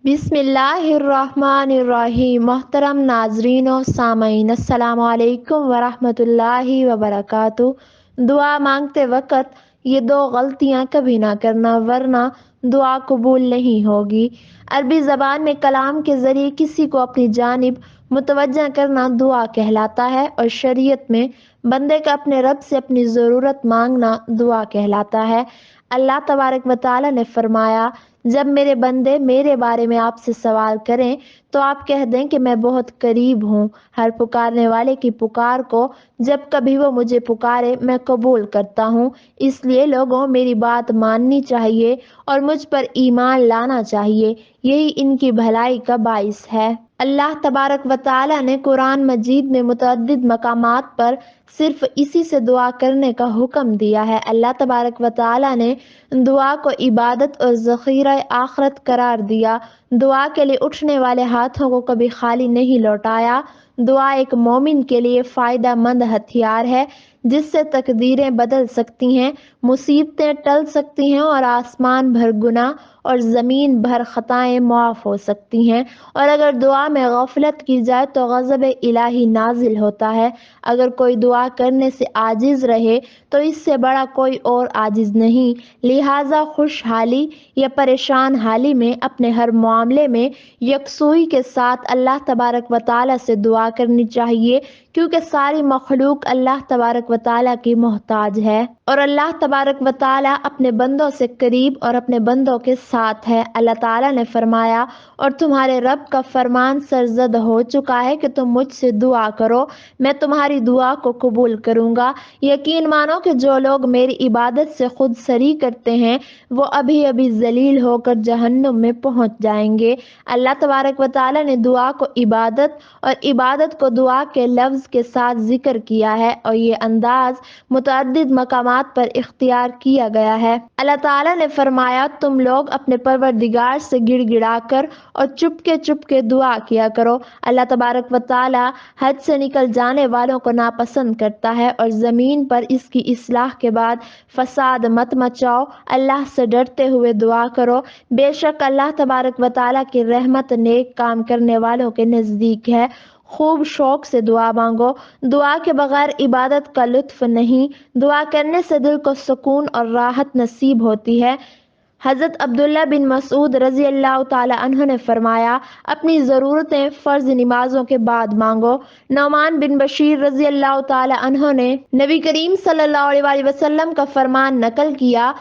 بسم اللہ الرحمن الرحیم۔ محترم ناظرین و سامعین، السلام علیکم ورحمۃ اللہ وبرکاتہ۔ دعا مانگتے وقت یہ دو غلطیاں کبھی نہ کرنا، ورنہ دعا قبول نہیں ہوگی۔ عربی زبان میں کلام کے ذریعے کسی کو اپنی جانب متوجہ کرنا دعا کہلاتا ہے، اور شریعت میں بندے کا اپنے رب سے اپنی ضرورت مانگنا دعا کہلاتا ہے۔ اللہ تبارک و تعالی نے فرمایا، جب میرے بندے میرے بارے میں آپ سے سوال کریں تو آپ کہہ دیں کہ میں بہت قریب ہوں، ہر پکارنے والے کی پکار کو جب کبھی وہ مجھے پکارے میں قبول کرتا ہوں۔ اس لیے لوگوں میری بات ماننی چاہیے اور مجھ پر ایمان لانا چاہیے، یہی ان کی بھلائی کا باعث ہے۔ اللہ تبارک و تعالی نے قرآن مجید میں متعدد مقامات پر صرف اسی سے دعا کرنے کا حکم دیا ہے۔ اللہ تبارک و تعالی نے دعا کو عبادت اور ذخیرہ آخرت قرار دیا۔ دعا کے لیے اٹھنے والے ہاتھوں کو کبھی خالی نہیں لوٹایا۔ دعا ایک مومن کے لیے فائدہ مند ہتھیار ہے، جس سے تقدیریں بدل سکتی ہیں، مصیبتیں ٹل سکتی ہیں، اور آسمان بھر گناہ اور زمین بھر خطائیں معاف ہو سکتی ہیں۔ اور اگر دعا میں غفلت کی جائے تو غضب الہی نازل ہوتا ہے۔ اگر کوئی دعا کرنے سے عاجز رہے تو اس سے بڑا کوئی اور عاجز نہیں، لہٰذا خوشحالی یا پریشان حالی میں اپنے ہر معاملے میں یکسوئی کے ساتھ اللہ تبارک و تعالی سے دعا کرنی چاہیے، کیونکہ ساری مخلوق اللہ تبارک و تعالی کی محتاج ہے، اور اللہ تبارک و تعالی اپنے بندوں سے قریب اور اپنے بندوں کے ساتھ ہے۔ اللہ تعالی نے فرمایا، اور تمہارے رب کا فرمان سرزد ہو چکا ہے کہ تم مجھ سے دعا کرو، میں تمہاری دعا کو قبول کروں گا۔ یقین مانو کہ جو لوگ میری عبادت سے خود سری کرتے ہیں وہ ابھی ابھی ذلیل ہو کر جہنم میں پہنچ جائیں گے۔ اللہ تبارک و تعالی نے دعا کو عبادت اور عبادت کو دعا کے لفظ کے ساتھ ذکر کیا ہے، اور یہ انداز متعدد مقامات پر اختیار کیا گیا ہے۔ اللہ تعالی نے فرمایا، تم لوگ اپنے پروردگار سے گڑ گڑا کر اور چپ کے دعا کیا کرو۔ اللہ تبارک و تعالی حد سے نکل جانے والوں کو ناپسند کرتا ہے، اور زمین پر اس کی اصلاح کے بعد فساد مت مچاؤ۔ اللہ سے ڈرتے ہوئے دعا کرو، بے شک اللہ تبارک و تعالی کی رحمت نیک کام کرنے والوں کے نزدیک ہے۔ خوب شوق سے دعا مانگو، دعا کے بغیر عبادت کا لطف نہیں۔ دعا کرنے سے دل کو سکون اور راحت نصیب ہوتی ہے۔ حضرت عبداللہ بن مسعود رضی اللہ تعالی عنہ نے فرمایا، اپنی ضرورتیں فرض نمازوں کے بعد مانگو۔ نعمان بن بشیر رضی اللہ تعالی عنہ نے نبی کریم صلی اللہ علیہ وسلم کا فرمان نقل کیا،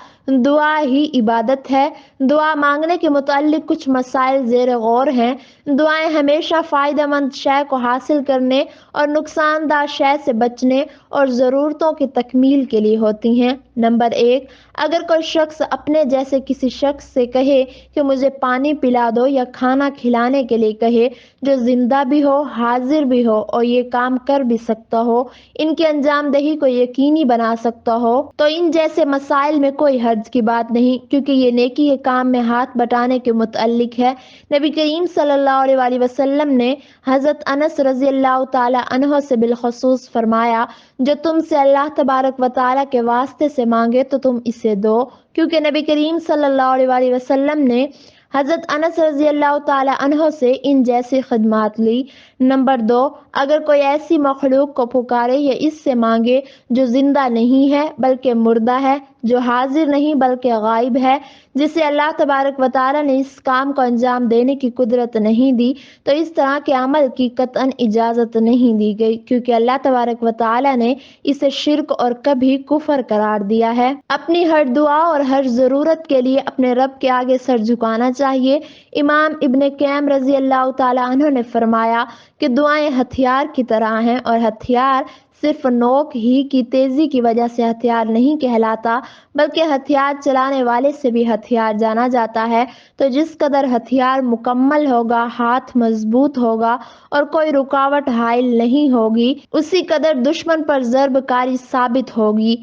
دعا ہی عبادت ہے۔ دعا مانگنے کے متعلق کچھ مسائل زیر غور ہیں۔ دعائیں ہمیشہ فائدہ مند شے کو حاصل کرنے اور نقصان دہ شے سے بچنے اور ضرورتوں کی تکمیل کے لیے ہوتی ہیں۔ نمبر 1، اگر کوئی شخص اپنے جیسے کسی شخص سے کہے کہ مجھے پانی پلا دو، یا کھانا کھلانے کے لیے کہے جو زندہ بھی ہو، حاضر بھی ہو اور یہ کام کر بھی سکتا ہو، ان کی انجام دہی کو یقینی بنا سکتا ہو، تو ان جیسے مسائل میں کوئی حرج کی بات نہیں، کیونکہ یہ نیکی کے کام میں ہاتھ بٹانے کے متعلق ہے۔ نبی کریم صلی اللہ علیہ وسلم نے حضرت انس رضی اللہ تعالی عنہ سے بالخصوص فرمایا، جو تم سے اللہ تبارک و تعالی کے واسطے سے مانگے تو تم اسے دو، کیونکہ نبی کریم صلی اللہ علیہ وسلم نے حضرت انس رضی اللہ تعالی عنہ سے ان جیسی خدمات لی۔ نمبر 2، اگر کوئی ایسی مخلوق کو پکارے یا اس سے مانگے جو زندہ نہیں ہے بلکہ مردہ ہے، جو حاضر نہیں بلکہ غائب ہے، جسے اللہ تبارک و تعالی نے اس کام کو انجام دینے کی قدرت نہیں دی، تو اس طرح کے عمل کی قطعاً اجازت نہیں دی گئی، کیونکہ اللہ تبارک و تعالی نے اسے شرک اور کبھی کفر قرار دیا ہے۔ اپنی ہر دعا اور ہر ضرورت کے لیے اپنے رب کے آگے سر جھکانا چاہیے۔ امام ابن قیم رضی اللہ تعالی عنہ نے فرمایا کہ دعائیں ہتھیار کی طرح ہیں، اور ہتھیار صرف نوک ہی کی تیزی کی وجہ سے ہتھیار نہیں کہلاتا، بلکہ ہتھیار چلانے والے سے بھی ہتھیار جانا جاتا ہے۔ تو جس قدر ہتھیار مکمل ہوگا، ہاتھ مضبوط ہوگا اور کوئی رکاوٹ حائل نہیں ہوگی، اسی قدر دشمن پر ضرب کاری ثابت ہوگی۔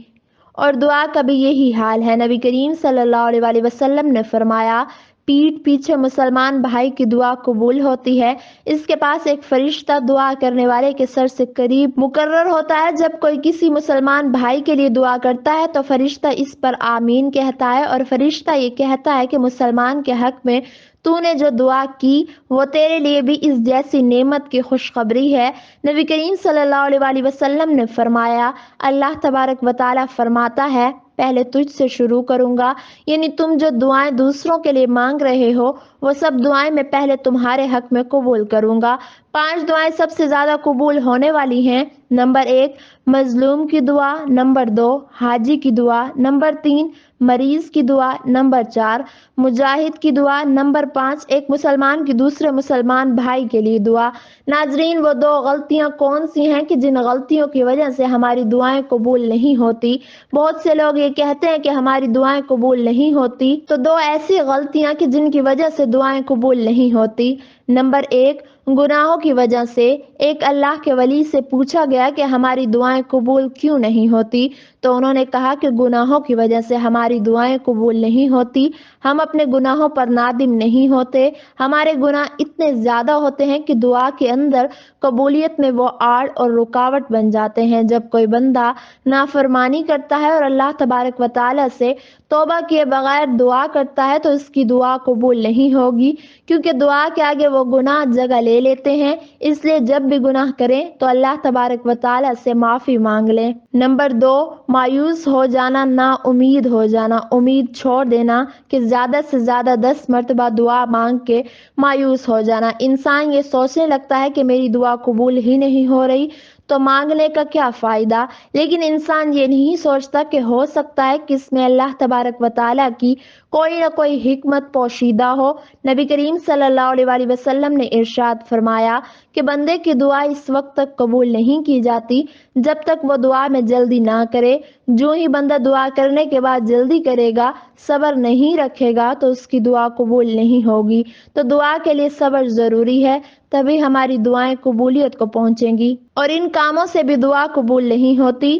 اور دعا کا بھی یہی حال ہے۔ نبی کریم صلی اللہ علیہ وسلم نے فرمایا، پیٹھ پیچھے مسلمان بھائی کی دعا قبول ہوتی ہے۔ اس کے پاس ایک فرشتہ دعا کرنے والے کے سر سے قریب مقرر ہوتا ہے۔ جب کوئی کسی مسلمان بھائی کے لیے دعا کرتا ہے تو فرشتہ اس پر آمین کہتا ہے، اور فرشتہ یہ کہتا ہے کہ مسلمان کے حق میں تو نے جو دعا کی وہ تیرے لیے بھی اس جیسی نعمت کی خوشخبری ہے۔ نبی کریم صلی اللہ علیہ وسلم نے فرمایا، اللہ تبارک و تعالی فرماتا ہے، پہلے تجھ سے شروع کروں گا، یعنی تم جو دعائیں دوسروں کے لیے مانگ رہے ہو وہ سب دعائیں میں پہلے تمہارے حق میں قبول کروں گا۔ 5 دعائیں سب سے زیادہ قبول ہونے والی ہیں۔ نمبر 1 مظلوم کی دعا، نمبر 2 حاجی کی دعا، نمبر 3 مریض کی دعا، نمبر 4 مجاہد کی دعا، نمبر 5 ایک مسلمان کی دوسرے مسلمان بھائی کے لیے دعا۔ ناظرین، وہ 2 غلطیاں کون سی ہیں کہ جن غلطیوں کی وجہ سے ہماری دعائیں قبول نہیں ہوتی؟ بہت سے لوگ یہ کہتے ہیں کہ ہماری دعائیں قبول نہیں ہوتی، تو 2 ایسی غلطیاں کہ جن کی وجہ سے دعائیں قبول نہیں ہوتی۔ نمبر 1 گناہوں کی وجہ سے۔ ایک اللہ کے ولی سے پوچھا گیا کہ ہماری دعائیں قبول کیوں نہیں ہوتی؟ تو انہوں نے کہا کہ گناہوں کی وجہ سے ہماری دعائیں قبول نہیں ہوتی۔ ہم اپنے گناہوں پر نادم نہیں ہوتے، ہمارے گناہ اتنے زیادہ ہوتے ہیں کہ دعا کے اندر قبولیت میں وہ آڑ اور رکاوٹ بن جاتے ہیں۔ جب کوئی بندہ نافرمانی کرتا ہے اور اللہ تبارک و تعالی سے توبہ کیے بغیر دعا کرتا ہے تو اس کی دعا قبول نہیں ہوگی، کیونکہ دعا کے آگے وہ گناہ جگہ لے لیتے ہیں۔ اس لیے جب بھی گناہ کریں تو اللہ تبارک و تعالی سے معافی مانگ لیں۔ نمبر 2 مایوس ہو جانا، نا امید ہو جانا، امید چھوڑ دینا کہ زیادہ سے زیادہ 10 مرتبہ دعا مانگ کے مایوس ہو جانا۔ انسان یہ سوچنے لگتا ہے کہ میری دعا قبول ہی نہیں ہو رہی تو مانگنے کا کیا فائدہ، لیکن انسان یہ نہیں سوچتا کہ ہو سکتا ہے کہ اس میں اللہ تبارک و تعالیٰ کی کوئی نہ کوئی حکمت پوشیدہ ہو۔ نبی کریم صلی اللہ علیہ وسلم نے ارشاد فرمایا کہ بندے کی دعا اس وقت تک قبول نہیں کی جاتی جب تک وہ دعا میں جلدی نہ کرے۔ جو ہی بندہ دعا کرنے کے بعد جلدی کرے گا، صبر نہیں رکھے گا تو اس کی دعا قبول نہیں ہوگی۔ تو دعا کے لیے صبر ضروری ہے، تبھی ہماری دعائیں قبولیت کو پہنچیں گی۔ اور ان کاموں سے بھی دعا قبول نہیں ہوتی: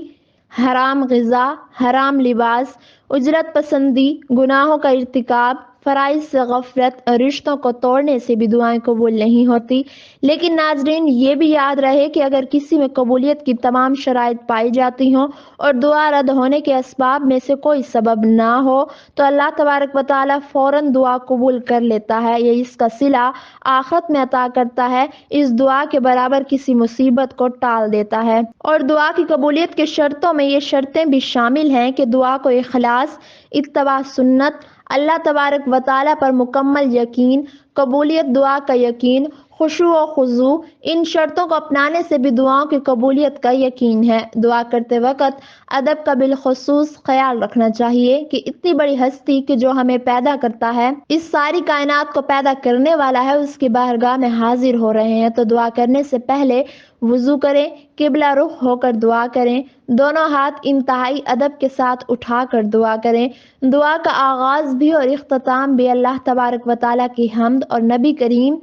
حرام غذا، حرام لباس، اجرت پسندی، گناہوں کا ارتکاب، فرائض سے غفلت اور رشتوں کو توڑنے سے بھی دعائیں قبول نہیں ہوتی۔ لیکن ناظرین، یہ بھی یاد رہے کہ اگر کسی میں قبولیت کی تمام شرائط پائی جاتی ہوں اور دعا رد ہونے کے اسباب میں سے کوئی سبب نہ ہو تو اللہ تبارک و تعالیٰ فوراً دعا قبول کر لیتا ہے، یا اس کا صلہ آخرت میں عطا کرتا ہے، اس دعا کے برابر کسی مصیبت کو ٹال دیتا ہے۔ اور دعا کی قبولیت کے شرطوں میں یہ شرطیں بھی شامل ہیں کہ دعا کو اخلاص، اتباع سنت، اللہ تبارک و تعالیٰ پر مکمل یقین، قبولیت دعا کا یقین، خشوع و خضوع، ان شرطوں کو اپنانے سے بھی دعاؤں کی قبولیت کا یقین ہے۔ دعا کرتے وقت ادب کا بالخصوص خیال رکھنا چاہیے کہ اتنی بڑی ہستی کہ جو ہمیں پیدا کرتا ہے، اس ساری کائنات کو پیدا کرنے والا ہے، اس کی بارگاہ میں حاضر ہو رہے ہیں، تو دعا کرنے سے پہلے وضو کریں، قبلہ رخ ہو کر دعا کریں، دونوں ہاتھ انتہائی ادب کے ساتھ اٹھا کر دعا کریں۔ دعا کا آغاز بھی اور اختتام بھی اللہ تبارک و تعالیٰ کی حمد اور نبی کریم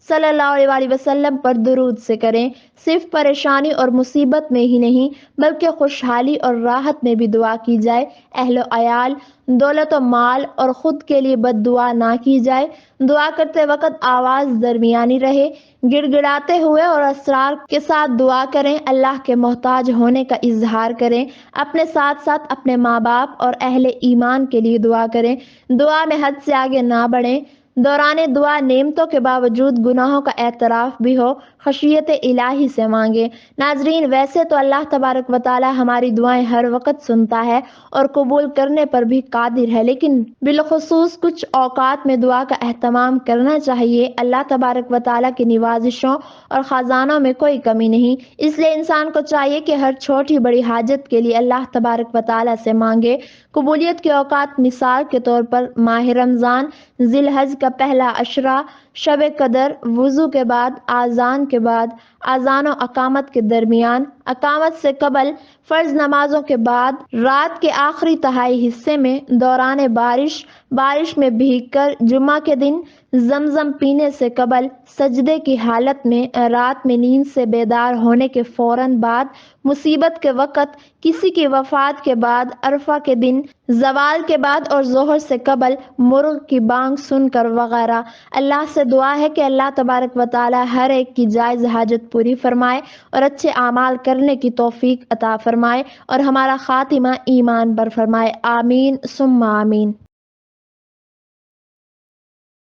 صلی اللہ علیہ وسلم پر درود سے کریں۔ صرف پریشانی اور مصیبت میں ہی نہیں بلکہ خوشحالی اور راحت میں بھی دعا کی جائے۔ اہل و عیال، دولت و مال اور خود کے لیے بد دعا نہ کی جائے۔ دعا کرتے وقت آواز درمیانی رہے، گڑ گڑاتے ہوئے اور اسرار کے ساتھ دعا کریں۔ اللہ کے محتاج ہونے کا اظہار کریں۔ اپنے ساتھ ساتھ اپنے ماں باپ اور اہل ایمان کے لیے دعا کریں۔ دعا میں حد سے آگے نہ بڑھیں۔ دوران دعا نعمتوں کے باوجود گناہوں کا اعتراف بھی ہو، خشیت الہی سے مانگے۔ ناظرین، ویسے تو اللہ تبارک و تعالی ہماری دعائیں ہر وقت سنتا ہے اور قبول کرنے پر بھی قادر ہے، لیکن بالخصوص کچھ اوقات میں دعا کا اہتمام کرنا چاہیے۔ اللہ تبارک و تعالی کی نوازشوں اور خزانوں میں کوئی کمی نہیں، اس لیے انسان کو چاہیے کہ ہر چھوٹی بڑی حاجت کے لیے اللہ تبارک و تعالی سے مانگے۔ قبولیت کے اوقات مثال کے طور پر ماہ رمضان، ذی الحج کا پہلا عشرہ، شب قدر، وضو کے بعد، آذان کے بعد، آذان و اقامت کے درمیان، اقامت سے قبل، فرض نمازوں کے بعد، رات کے آخری تہائی حصے میں، دوران بارش، بارش میں بھیگ کر، جمعہ کے دن زمزم پینے سے قبل، سجدے کی حالت میں، رات میں نیند سے بیدار ہونے کے فوراً بعد، مصیبت کے وقت، کسی کی وفات کے بعد، عرفہ کے دن، زوال کے بعد اور ظہر سے قبل مرغ کی بانگ سن کر وغیرہ۔ اللہ سے دعا ہے کہ اللہ تبارک و تعالی ہر ایک کی جائز حاجت پوری فرمائے اور اچھے اعمال کرنے کی توفیق عطا فرمائے اور ہمارا خاتمہ ایمان پر فرمائے، آمین ثم آمین۔